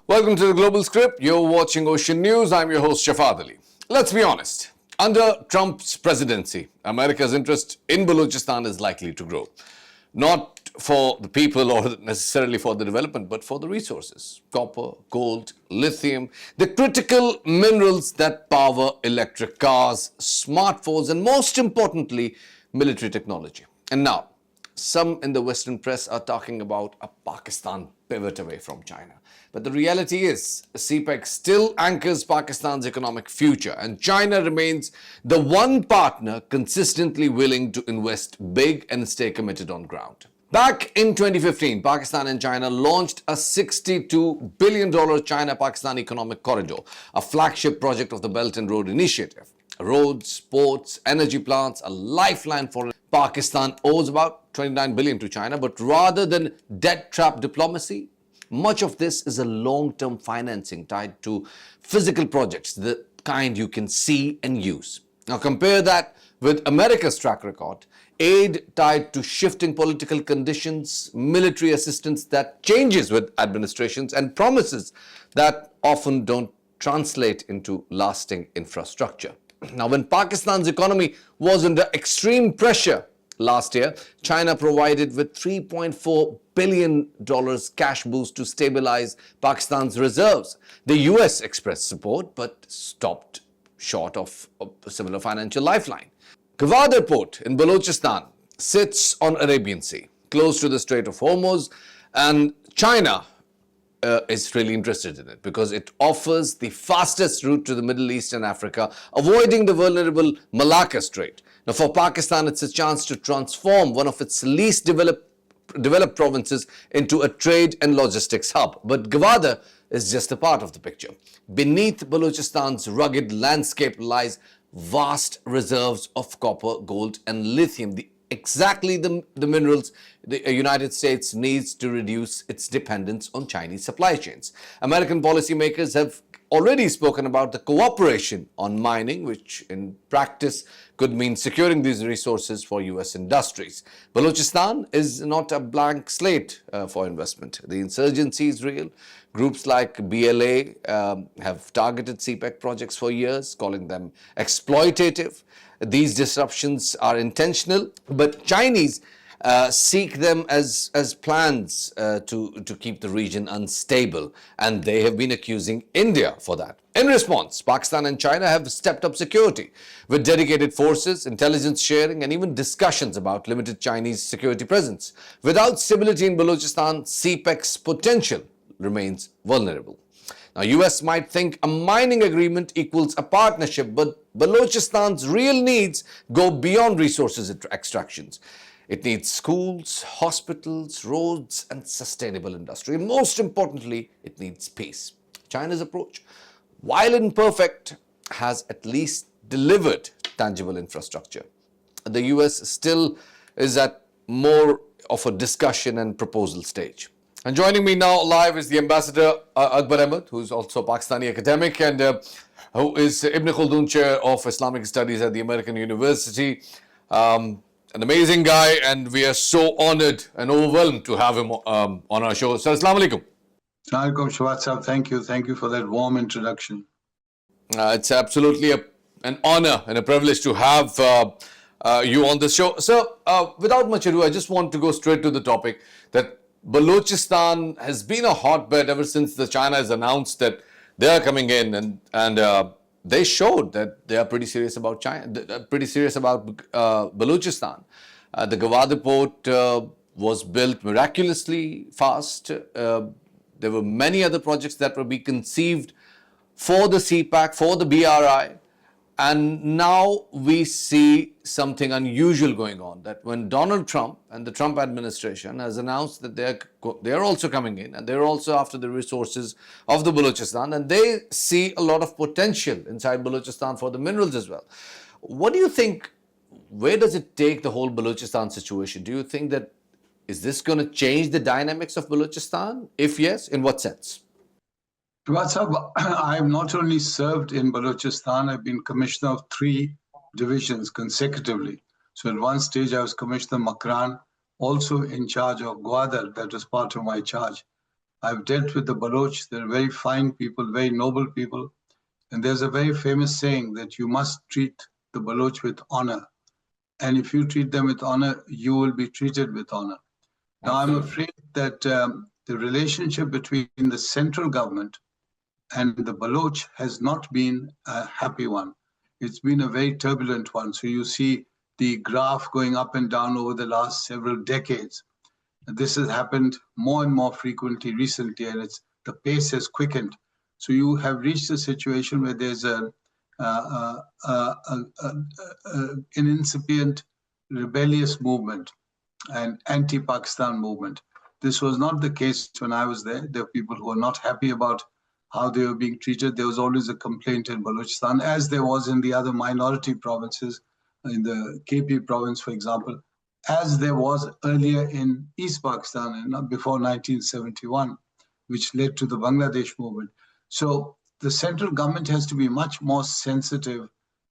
Welcome to the Global Script. You're watching Ocean News. I'm your host, Shafad Ali. Let's be honest. Under Trump's presidency, America's interest in Balochistan is likely to grow. Not for the people or necessarily for the development, but for the resources. Copper, gold, lithium, the critical minerals that power electric cars, smartphones, and most importantly, military technology. And now, some in the Western press are talking about a Pakistan pivot away from China. But the reality is, CPEC still anchors Pakistan's economic future, and China remains the one partner consistently willing to invest big and stay committed on ground. Back in 2015, Pakistan and China launched a $62 billion China-Pakistan Economic Corridor, a flagship project of the Belt and Road Initiative. Roads, ports, energy plants, a lifeline for Pakistan owes about $29 billion to China, but rather than debt trap diplomacy, much of this is a long-term financing tied to physical projects, the kind you can see and use. Now compare that with America's track record, aid tied to shifting political conditions, military assistance that changes with administrations, and promises that often don't translate into lasting infrastructure. Now, when Pakistan's economy was under extreme pressure last year, China provided with $3.4 billion cash boost to stabilize Pakistan's reserves. The US expressed support but stopped short of a similar financial lifeline. Gwadar port in Balochistan sits on Arabian Sea, close to the Strait of Hormuz, and China is really interested in it because it offers the fastest route to the Middle East and Africa, avoiding the vulnerable Malacca Strait. Now, for Pakistan, it's a chance to transform one of its least developed provinces into a trade and logistics hub. But Gwadar is just a part of the picture. Beneath Balochistan's rugged landscape lies vast reserves of copper, gold, and lithium, exactly the minerals the United States needs to reduce its dependence on Chinese supply chains. American policymakers have already spoken about the cooperation on mining, which in practice could mean securing these resources for US industries. Balochistan is not a blank slate for investment. The insurgency is real. Groups like BLA have targeted CPEC projects for years, calling them exploitative. These disruptions are intentional, but Chinese seek them as plans to keep the region unstable, and they have been accusing India for that. In response, Pakistan and China have stepped up security with dedicated forces, intelligence sharing, and even discussions about limited Chinese security presence. Without stability in Balochistan, CPEC's potential remains vulnerable. Now, US might think a mining agreement equals a partnership, but Balochistan's real needs go beyond resources extractions. It needs schools, hospitals, roads, and sustainable industry. And most importantly, it needs peace. China's approach, while imperfect, has at least delivered tangible infrastructure. The US still is at more of a discussion and proposal stage. And joining me now live is the Ambassador Akbar Ahmed, who's also a Pakistani academic and who is Ibn Khaldun Chair of Islamic Studies at the American University. An amazing guy, and we are so honored and overwhelmed to have him on our show. So, Assalamu alaikum. Assalamu alaikum, Shawat Sahab. Thank you. Thank you for that warm introduction. It's absolutely an honor and a privilege to have you on the show. So, without much ado, I just want to go straight to the topic that Balochistan has been a hotbed ever since China has announced that they are coming in, and they showed that they are pretty serious about China, pretty serious about Balochistan. The Gwadar port was built miraculously fast. There were many other projects that were being conceived for the CPAC, for the BRI. And now we see something unusual going on, that when Donald Trump and the Trump administration has announced that they're also coming in and they're also after the resources of the Balochistan, and they see a lot of potential inside Balochistan for the minerals as well. What do you think, where does it take the whole Balochistan situation? Do you think that, is this going to change the dynamics of Balochistan? If yes, in what sense? I have not only served in Balochistan, I've been commissioner of 3 divisions consecutively. So at one stage I was Commissioner Makran, also in charge of Gwadar, that was part of my charge. I've dealt with the Baloch. They're very fine people, very noble people. And there's a very famous saying that you must treat the Baloch with honor. And if you treat them with honor, you will be treated with honor. Now, I'm afraid that the relationship between the central government and the Baloch has not been a happy one. It's been a very turbulent one. So you see the graph going up and down over the last several decades. This has happened more and more frequently recently, and the pace has quickened. So you have reached a situation where there's an incipient rebellious movement, an anti-Pakistan movement. This was not the case when I was there. There were people who were not happy about how they were being treated. There was always a complaint in Balochistan, as there was in the other minority provinces, in the KP province, for example, as there was earlier in East Pakistan and before 1971, which led to the Bangladesh movement. So the central government has to be much more sensitive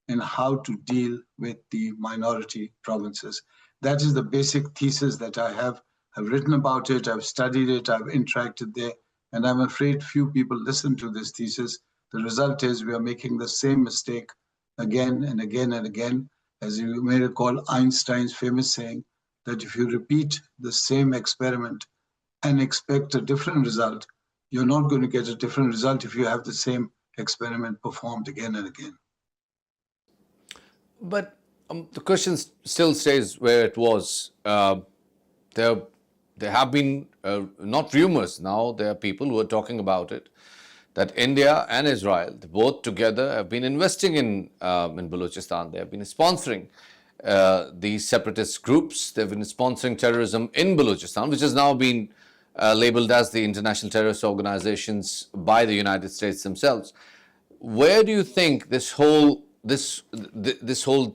in how to deal with the minority provinces. That is the basic thesis that I have. I've written about it, I've studied it, I've interacted there, and I'm afraid few people listen to this thesis. The result is we are making the same mistake again and again and again. As you may recall Einstein's famous saying that if you repeat the same experiment and expect a different result, you're not going to get a different result if you have the same experiment performed again and again. But the question still stays where it was. There have been not rumors now. There are people who are talking about it, that India and Israel, both together, have been investing in Balochistan. They have been sponsoring these separatist groups. They've been sponsoring terrorism in Balochistan, which has now been labeled as the international terrorist organizations by the United States themselves. Where do you think this whole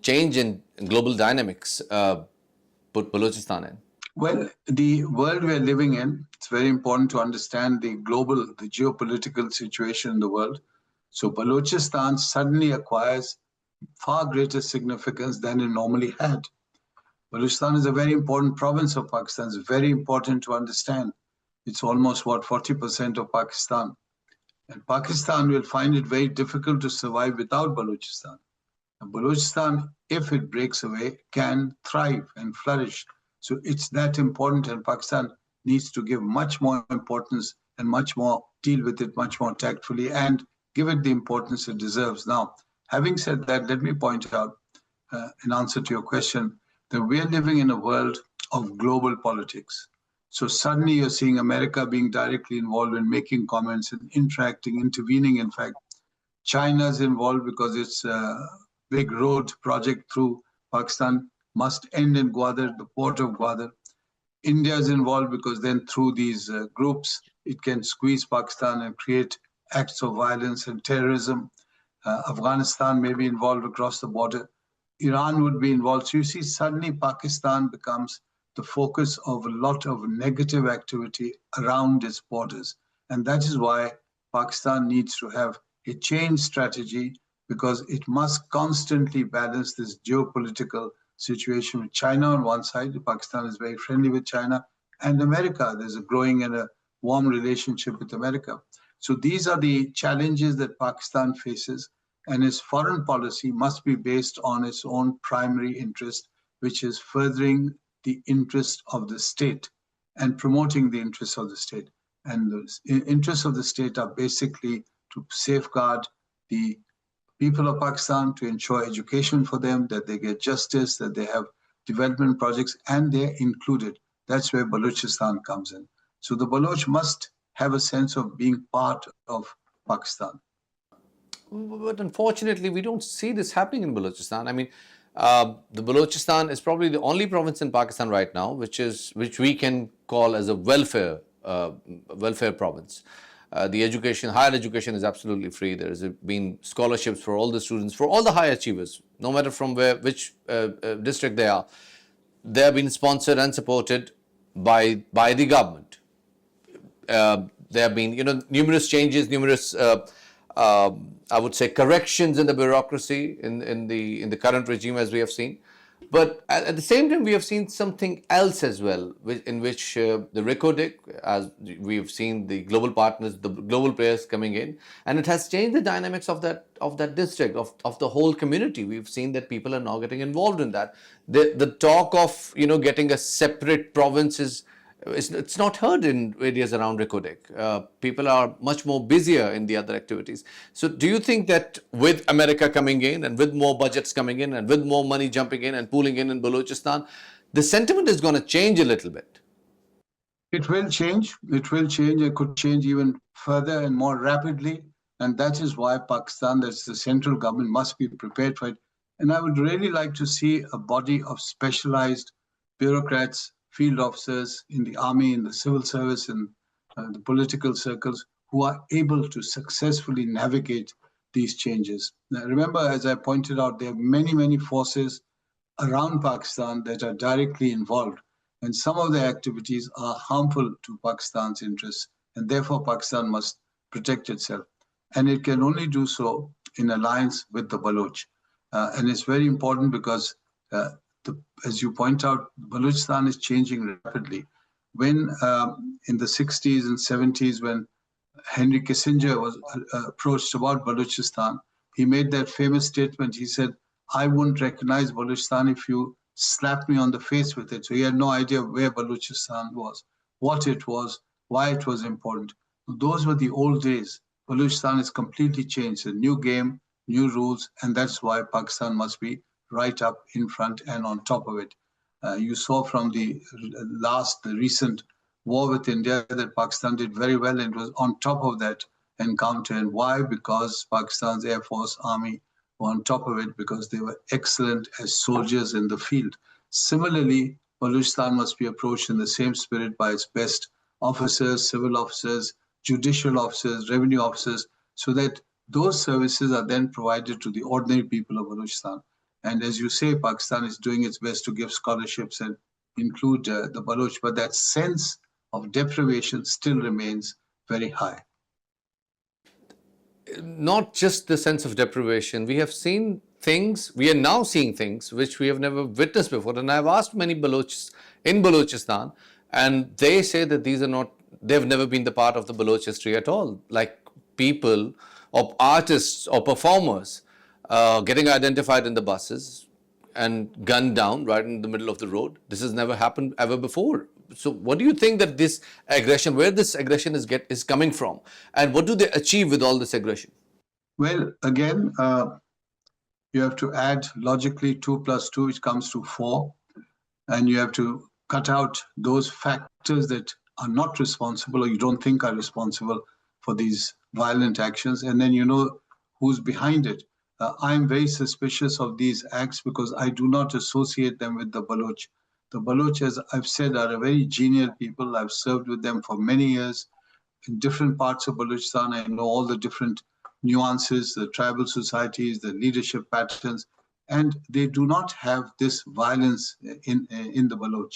change in global dynamics put Balochistan in? Well, the world we're living in, it's very important to understand the geopolitical situation in the world. So Balochistan suddenly acquires far greater significance than it normally had. Balochistan is a very important province of Pakistan. It's very important to understand. It's almost, 40% of Pakistan. And Pakistan will find it very difficult to survive without Balochistan. And Balochistan, if it breaks away, can thrive and flourish. So it's that important, and Pakistan needs to give much more importance and deal with it much more tactfully and give it the importance it deserves. Now, having said that, let me point out, in answer to your question, that we are living in a world of global politics. So suddenly you're seeing America being directly involved in making comments and interacting, intervening. In fact, China's involved because its big road project through Pakistan must end in Gwadar, the port of Gwadar. India is involved because then through these groups, it can squeeze Pakistan and create acts of violence and terrorism. Afghanistan may be involved across the border. Iran would be involved. So you see, suddenly Pakistan becomes the focus of a lot of negative activity around its borders. And that is why Pakistan needs to have a change strategy, because it must constantly balance this geopolitical situation with China on one side. Pakistan is very friendly with China, and America. There's a growing and a warm relationship with America. So these are the challenges that Pakistan faces, and its foreign policy must be based on its own primary interest, which is furthering the interest of the state and promoting the interests of the state. And the interests of the state are basically to safeguard the people of Pakistan, to ensure education for them, that they get justice, that they have development projects, and they're included. That's where Balochistan comes in. So the Baloch must have a sense of being part of Pakistan. But unfortunately, we don't see this happening in Balochistan. I mean, the Balochistan is probably the only province in Pakistan right now which we can call as a welfare province. The higher education is absolutely free. There has been scholarships for all the students, for all the high achievers, no matter from which district they are. They have been sponsored and supported by the government. There have been, numerous changes, I would say, corrections in the bureaucracy in the current regime, as we have seen. But at the same time, we have seen something else as well, in which the Recodic, as we've seen the global partners, the global players coming in, and it has changed the dynamics of that district, of the whole community. We've seen that people are now getting involved in that. The talk of getting a separate province is it's not heard in areas around Recodic. People are much more busier in the other activities. So, do you think that with America coming in and with more budgets coming in and with more money jumping in and pooling in Balochistan, the sentiment is going to change a little bit? It will change. It will change. It could change even further and more rapidly. And that is why Pakistan, that's the central government, must be prepared for it. And I would really like to see a body of specialized bureaucrats, field officers in the army, in the civil service, in the political circles who are able to successfully navigate these changes. Now, remember, as I pointed out, there are many, many forces around Pakistan that are directly involved. And some of their activities are harmful to Pakistan's interests. And therefore, Pakistan must protect itself. And it can only do so in alliance with the Baloch. And it's very important because, as you point out, Balochistan is changing rapidly. When in the 60s and 70s, when Henry Kissinger was approached about Balochistan, he made that famous statement. He said, I wouldn't recognize Balochistan if you slapped me on the face with it. So he had no idea where Balochistan was, what it was, why it was important. Those were the old days. Balochistan has completely changed. A new game, new rules, and that's why Pakistan must be right up in front and on top of it. You saw from the recent war with India that Pakistan did very well and was on top of that encounter. And why? Because Pakistan's Air Force, Army were on top of it because they were excellent as soldiers in the field. Similarly, Balochistan must be approached in the same spirit by its best officers, civil officers, judicial officers, revenue officers, so that those services are then provided to the ordinary people of Balochistan. And as you say, Pakistan is doing its best to give scholarships and include the Baloch, but that sense of deprivation still remains very high. Not just the sense of deprivation. We are now seeing things which we have never witnessed before. And I've asked many Balochs in Balochistan, and they say that they've never been the part of the Baloch history at all. Like people or artists or performers getting identified in the buses and gunned down right in the middle of the road. This has never happened ever before. So what do you think that where this aggression is coming from? And what do they achieve with all this aggression? Well, again, you have to add logically 2 plus 2, which comes to 4. And you have to cut out those factors that are not responsible or you don't think are responsible for these violent actions. And then you know who's behind it. I'm very suspicious of these acts because I do not associate them with the Baloch. The Baloch, as I've said, are a very genial people. I've served with them for many years in different parts of Balochistan. I know all the different nuances, the tribal societies, the leadership patterns, and they do not have this violence in the Baloch.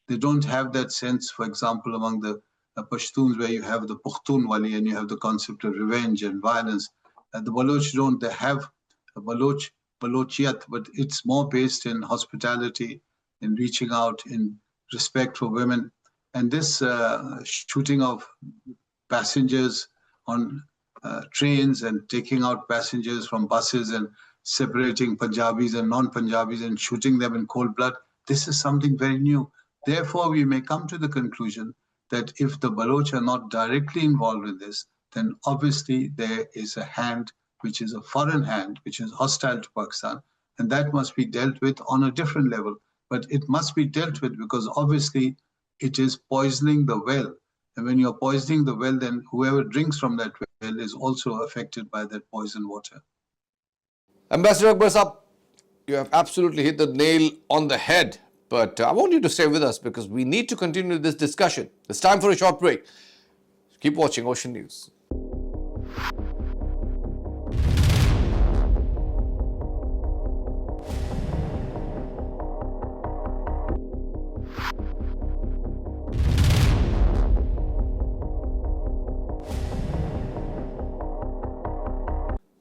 They don't have that sense, for example, among the Pashtuns, where you have the Pukhtunwali and you have the concept of revenge and violence. The Baloch don't. They have a Balochiyat, but it's more based in hospitality, in reaching out, in respect for women. And this shooting of passengers on trains and taking out passengers from buses and separating Punjabis and non-Punjabis and shooting them in cold blood, this is something very new. Therefore, we may come to the conclusion that if the Baloch are not directly involved in this, then obviously there is a hand which is a foreign hand, which is hostile to Pakistan, and that must be dealt with on a different level. But it must be dealt with because obviously it is poisoning the well. And when you're poisoning the well, then whoever drinks from that well is also affected by that poisoned water. Ambassador Akbar Saab, you have absolutely hit the nail on the head. But I want you to stay with us because we need to continue this discussion. It's time for a short break. Keep watching Ocean News.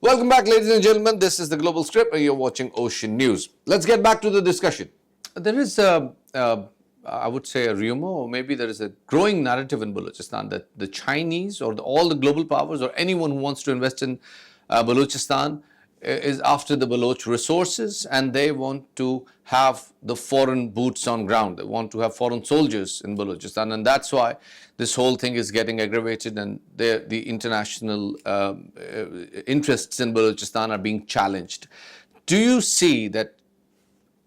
Welcome back, ladies and gentlemen. This is the Global Script, and you're watching Ocean News. Let's get back to the discussion. There is I would say, a rumor, or maybe there is a growing narrative in Balochistan that the Chinese or all the global powers or anyone who wants to invest in Balochistan is after the Baloch resources, and they want to have the foreign boots on ground. They want to have foreign soldiers in Balochistan, and that's why this whole thing is getting aggravated, and the international interests in Balochistan are being challenged. Do you see that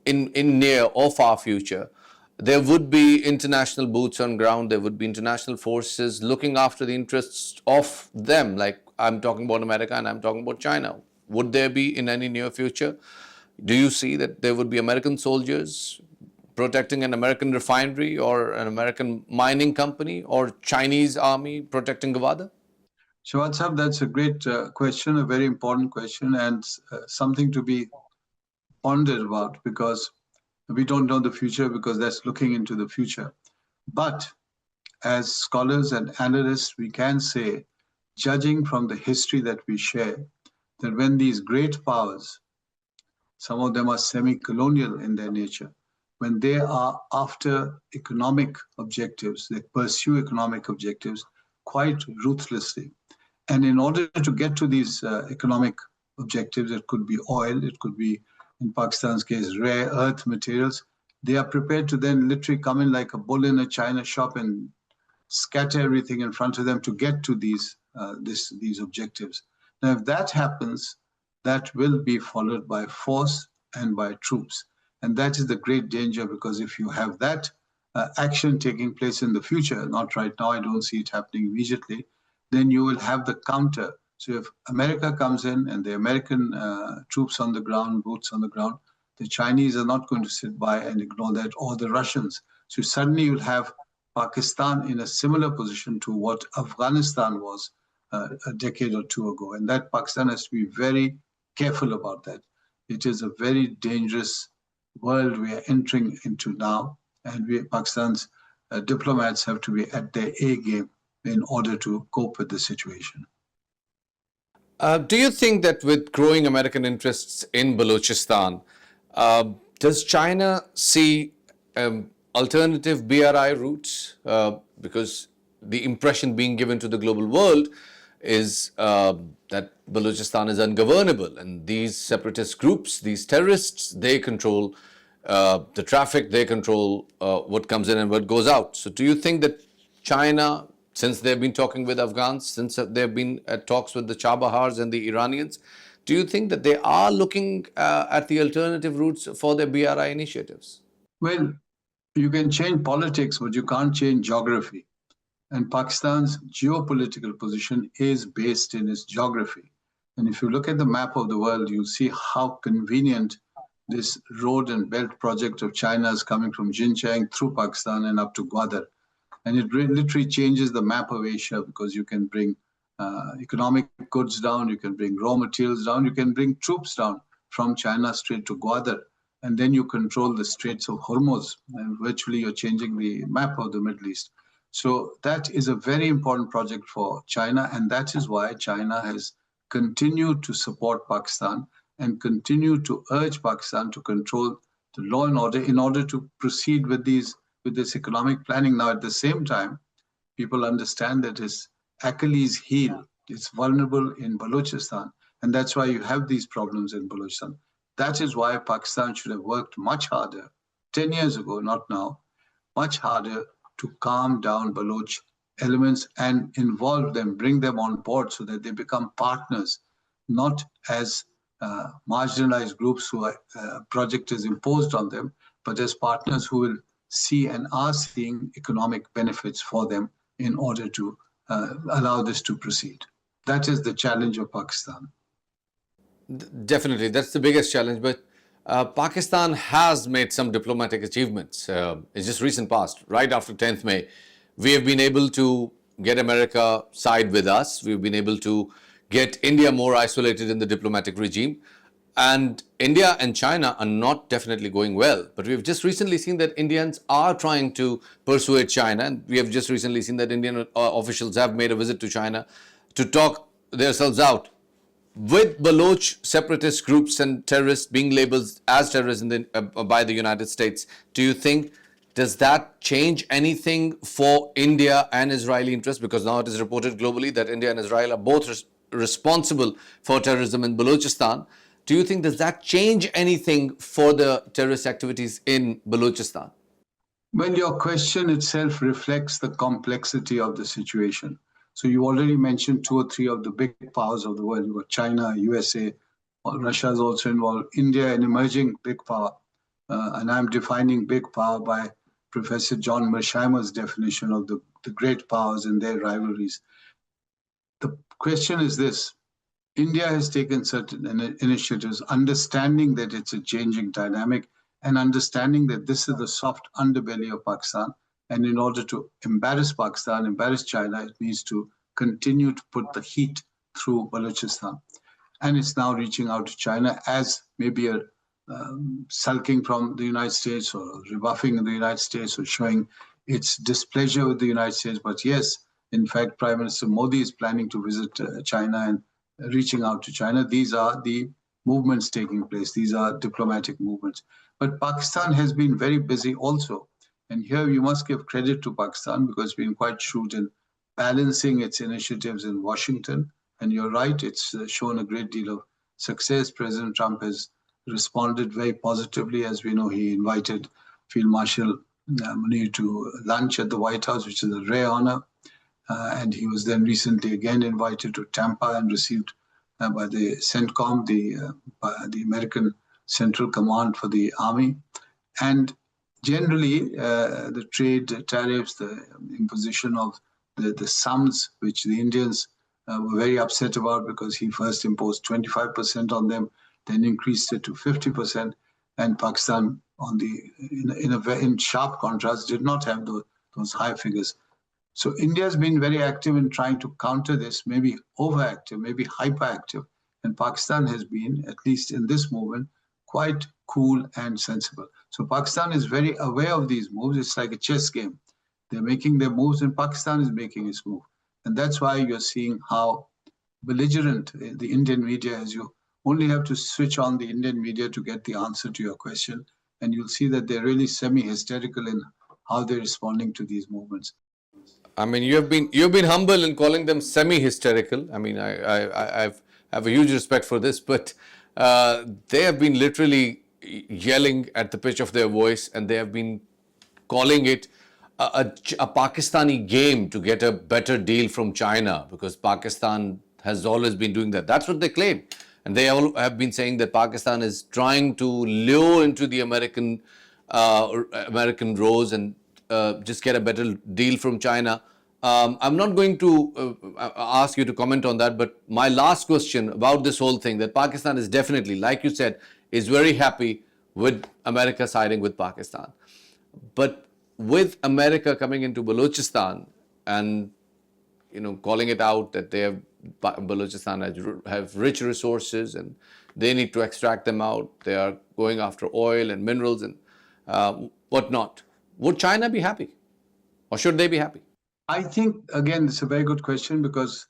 in near or far future, there would be international boots on ground, there would be international forces looking after the interests of them, like I'm talking about America and I'm talking about China? Would there be in any near future? Do you see that there would be American soldiers protecting an American refinery or an American mining company, or Chinese army protecting Gawada? Shawad Sahab, that's a great question, a very important question, and something to be pondered about, because we don't know the future, because that's looking into the future. But as scholars and analysts, we can say, judging from the history that we share, that when these great powers, some of them are semi-colonial in their nature, when they are after economic objectives, they pursue economic objectives quite ruthlessly. And in order to get to these economic objectives, it could be oil, it could be, in Pakistan's case, rare earth materials, they are prepared to then literally come in like a bull in a china shop and scatter everything in front of them to get to these objectives. Now, if that happens, that will be followed by force and by troops. And that is the great danger, because if you have that action taking place in the future, not right now, I don't see it happening immediately, then you will have the counter. So if America comes in and the American troops on the ground, boots on the ground, the Chinese are not going to sit by and ignore that, or the Russians. So suddenly you'll have Pakistan in a similar position to what Afghanistan was a decade or two ago. And that Pakistan has to be very careful about that. It is a very dangerous world we are entering into now. And Pakistan's diplomats have to be at their A game in order to cope with the situation. Do you think that with growing American interests in Balochistan, does China see alternative BRI routes? Because the impression being given to the global world is that Balochistan is ungovernable, and these separatist groups, these terrorists, they control the traffic, they control what comes in and what goes out. So do you think that China, since they've been talking with Afghans, since they've been at talks with the Chabahars and the Iranians, do you think that they are looking at the alternative routes for their BRI initiatives? Well, you can change politics, but you can't change geography. And Pakistan's geopolitical position is based in its geography. And if you look at the map of the world, you'll see how convenient this road and belt project of China is, coming from Xinjiang through Pakistan and up to Gwadar. And it literally changes the map of Asia, because you can bring economic goods down, you can bring raw materials down, you can bring troops down from China straight to Gwadar. And then you control the Straits of Hormuz, and virtually you're changing the map of the Middle East. So that is a very important project for China, and that is why China has continued to support Pakistan and continue to urge Pakistan to control the law and order in order to proceed with this economic planning. Now, at the same time, people understand that its Achilles heel, it's vulnerable in Balochistan, and that's why you have these problems in Balochistan. That is why Pakistan should have worked much harder 10 years ago, not now, much harder to calm down Baloch elements and involve them, bring them on board so that they become partners, not as marginalized groups who project is imposed on them, but as partners who will see and are seeing economic benefits for them in order to allow this to proceed. That is the challenge of Pakistan. Definitely, that's the biggest challenge. But Pakistan has made some diplomatic achievements. It's just recent past, right after 10th May, we have been able to get America side with us. We've been able to get India more isolated in the diplomatic regime. And India and China are not definitely going well. But we've just recently seen that Indians are trying to persuade China. And we have just recently seen that Indian officials have made a visit to China to talk themselves out with Baloch separatist groups and terrorists being labeled as terrorists by the United States, do you think does that change anything for India and Israeli interests? Because now it is reported globally that India and Israel are both responsible for terrorism in Balochistan. Do you think does that change anything for the terrorist activities in Balochistan? Well, your question itself reflects the complexity of the situation. So you already mentioned two or three of the big powers of the world. You've got China, USA, Russia is also involved, India, an emerging big power. And I'm defining big power by Professor John Mersheimer's definition of the great powers and their rivalries. The question is this. India has taken certain initiatives, understanding that it's a changing dynamic and understanding that this is the soft underbelly of Pakistan. And in order to embarrass Pakistan, embarrass China, it needs to continue to put the heat through Balochistan. And it's now reaching out to China as maybe a sulking from the United States or rebuffing the United States or showing its displeasure with the United States. But yes, in fact, Prime Minister Modi is planning to visit China and reaching out to China. These are the movements taking place. These are diplomatic movements. But Pakistan has been very busy also. And here you must give credit to Pakistan because it's been quite shrewd in balancing its initiatives in Washington. And you're right, it's shown a great deal of success. President Trump has responded very positively. As we know, he invited Field Marshal Munir to lunch at the White House, which is a rare honor. And he was then recently again invited to Tampa and received by the CENTCOM, the American Central Command for the Army. And generally, the trade tariffs, the imposition of the sums, which the Indians were very upset about because he first imposed 25% on them, then increased it to 50%. And Pakistan, in sharp contrast, did not have those high figures. So India has been very active in trying to counter this, maybe overactive, maybe hyperactive. And Pakistan has been, at least in this movement, quite cool and sensible. So Pakistan is very aware of these moves. It's like a chess game. They're making their moves and Pakistan is making its move. And that's why you're seeing how belligerent the Indian media is. You only have to switch on the Indian media to get the answer to your question. And you'll see that they're really semi-hysterical in how they're responding to these movements. I mean, you've been humble in calling them semi-hysterical. I mean, I have a huge respect for this, but they have been literally yelling at the pitch of their voice, and they have been calling it a Pakistani game to get a better deal from China, because Pakistan has always been doing that. That's what they claim. And they all have been saying that Pakistan is trying to lure into the American rows and just get a better deal from China. I'm not going to ask you to comment on that, but my last question about this whole thing, that Pakistan is definitely, like you said, is very happy with America siding with Pakistan. But with America coming into Balochistan and calling it out that Balochistan have rich resources and they need to extract them out, they are going after oil and minerals and whatnot. Would China be happy, or should they be happy? I think, again, it's a very good question because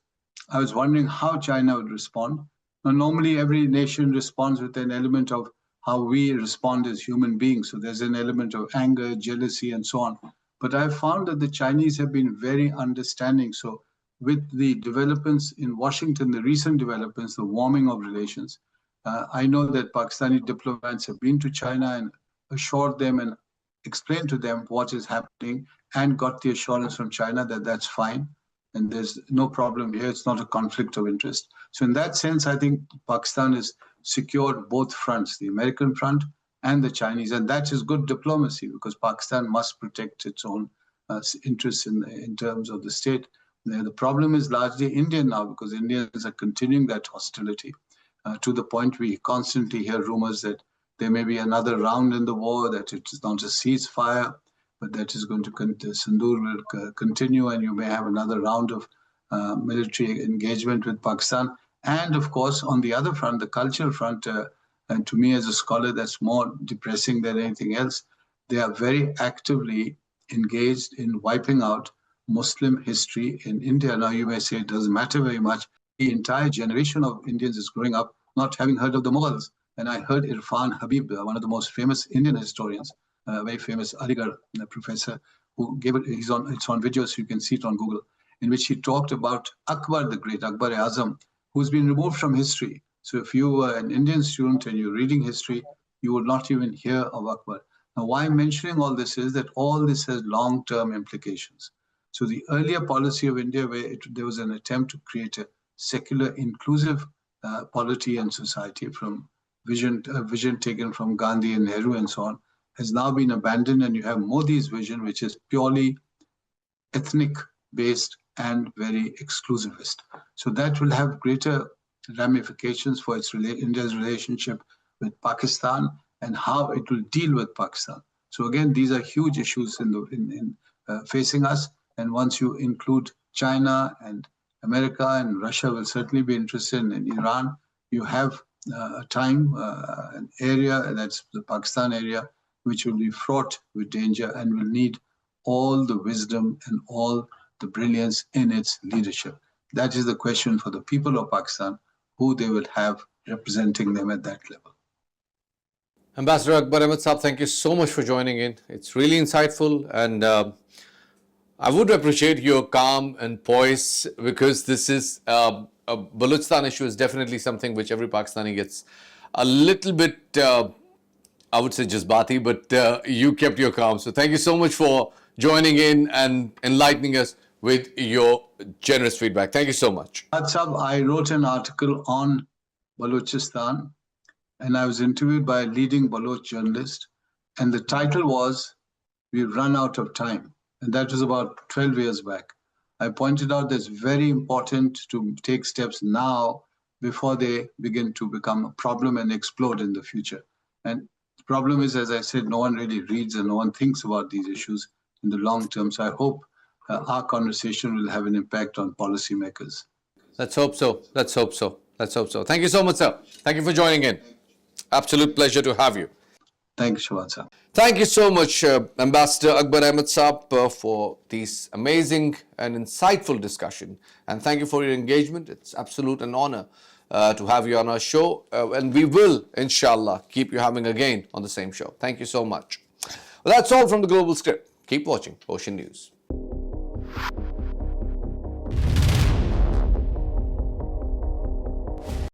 I was wondering how China would respond. Now, normally, every nation responds with an element of how we respond as human beings. So there's an element of anger, jealousy, and so on. But I've found that the Chinese have been very understanding. So with the developments in Washington, the recent developments, the warming of relations, I know that Pakistani diplomats have been to China and assured them and explained to them what is happening and got the assurance from China that that's fine and there's no problem here. It's not a conflict of interest. So in that sense, I think Pakistan has secured both fronts, the American front and the Chinese. And that is good diplomacy because Pakistan must protect its own interests in terms of the state. The problem is largely Indian now because Indians are continuing that hostility to the point we constantly hear rumors that there may be another round in the war, that it is not a ceasefire, but that is going to Sindoor will continue, and you may have another round of military engagement with Pakistan. And of course, on the other front, the cultural front, and to me as a scholar, that's more depressing than anything else. They are very actively engaged in wiping out Muslim history in India. Now, you may say it doesn't matter very much, entire generation of Indians is growing up not having heard of the Mughals. And I heard Irfan Habib, one of the most famous Indian historians, very famous Aligarh professor, who gave it. It's on video, so you can see it on Google, in which he talked about Akbar the Great, Akbar-e-Azam, who's been removed from history. So if you were an Indian student and you're reading history, you would not even hear of Akbar. Now, why I'm mentioning all this is that all this has long-term implications. So the earlier policy of India, where there was an attempt to create a secular, inclusive polity and society from vision taken from Gandhi and Nehru and so on, has now been abandoned, and you have Modi's vision, which is purely ethnic-based and very exclusivist. So that will have greater ramifications for India's relationship with Pakistan and how it will deal with Pakistan. So again, these are huge issues facing us. And once you include China and America and Russia will certainly be interested in Iran, you have an area, that's the Pakistan area, which will be fraught with danger and will need all the wisdom and all the brilliance in its leadership. That is the question for the people of Pakistan, who they will have representing them at that level. Ambassador Akbar Ahmed Saab, thank you so much for joining in. It's really insightful, and I would appreciate your calm and poise, because this is a Balochistan issue is definitely something which every Pakistani gets a little bit, I would say, jazbati, but you kept your calm. So thank you so much for joining in and enlightening us with your generous feedback. Thank you so much. I wrote an article on Balochistan, and I was interviewed by a leading Baloch journalist, and the title was "We've Run Out of Time," and that was about 12 years back. I pointed out that it's very important to take steps now before they begin to become a problem and explode in the future. And the problem is, as I said, no one really reads and no one thinks about these issues in the long term. So I hope our conversation will have an impact on policymakers. Let's hope so. Let's hope so. Let's hope so. Thank you so much, sir. Thank you for joining in. Absolute pleasure to have you. Thank you, Shawad sir. Thank you so much, Ambassador Akbar Ahmed Saab, for this amazing and insightful discussion. And thank you for your engagement. It's absolute an honor to have you on our show. And we will, inshallah, keep you having again on the same show. Thank you so much. Well, that's all from the Global Script. Keep watching Ocean News.